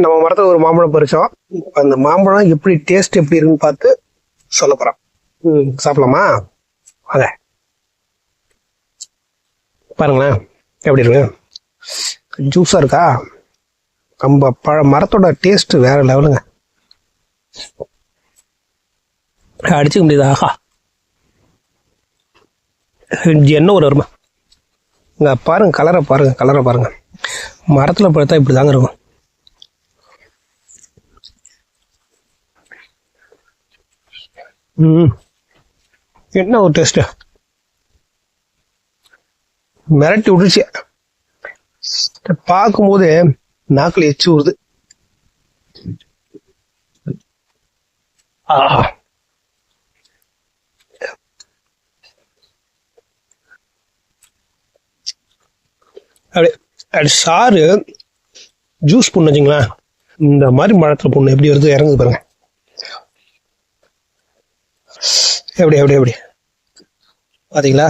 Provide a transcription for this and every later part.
நம்ம மரத்தில் ஒரு மாம்பழம் பறிச்சோம். அந்த மாம்பழம் எப்படி டேஸ்ட் எப்படி இருக்குன்னு பார்த்து சொல்ல போறோம். சாப்பிடலாமா? அத பாருங்களேன் எப்படி இருக்கு, ஜூஸா இருக்கா. நம்ம மரத்தோட டேஸ்ட் வேற லெவலுங்க, அடிச்சுக்க முடியுது. ஆஹா, என்ன ஒரு வருமா இங்க பாருங்க, கலரை பாருங்க. மரத்துல பழுத்தா இப்படி தாங்க இருக்கும். என்ன ஒரு டேஸ்ட், மிரட்டி விட்டுச்சு. பார்க்கும்போது நாக்குல எச்சு வருது. ஆஹா, அப்படி சாறு ஜூஸ் பண்ணு வச்சுங்களேன், இந்த மாதிரி மரத்துல பொண்ணு எப்படி வருது இறங்குது பாருங்க. எப்படி எப்படி எப்படி பாத்தீங்களா,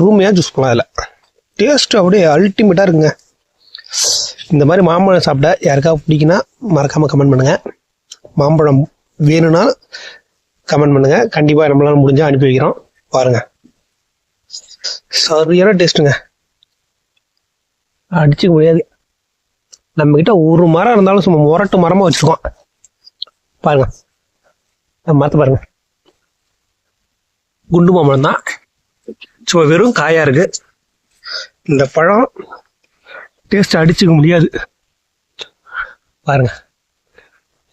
ரூமையா ஜூஸ் பண்ணலாம். அதில் டேஸ்ட் அப்படியே அல்டிமேட்டா இருக்குங்க. இந்த மாதிரி மாம்பழம் சாப்பிட யாருக்காவது பிடிக்குன்னா மறக்காம கமெண்ட் பண்ணுங்க. மாம்பழம் வேணும்னா கமெண்ட் பண்ணுங்க, கண்டிப்பா நம்மளால முடிஞ்சா அனுப்பி வைக்கிறோம். பாருங்க, சரியான டேஸ்ட்டுங்க, அடிச்சுக்க முடியாது. நம்ம கிட்ட ஒரு மரம் இருந்தாலும் சும்மா முரட்டு மரமா வச்சிருக்கோம். பாருங்க, மரத்தை பாருங்க, குண்டு மாம்பழம் தான், சும்மா வெறும் காயா இருக்கு. இந்த பழம் டேஸ்ட் அடிச்சுக்க முடியாது. பாருங்க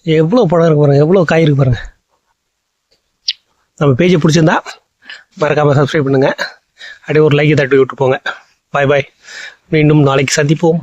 எவ்வளவு பழம் இருக்கு பாருங்க, எவ்வளவு காய் இருக்கு பாருங்க. நம்ம பேஜை பிடிச்சிருந்தா மறக்காம சப்ஸ்கிரைப் பண்ணுங்க, அப்படியே ஒரு லைக்கை தட்டி விட்டு போங்க. பாய் பாய், மீண்டும் நாளைக்கு சந்திப்போம்.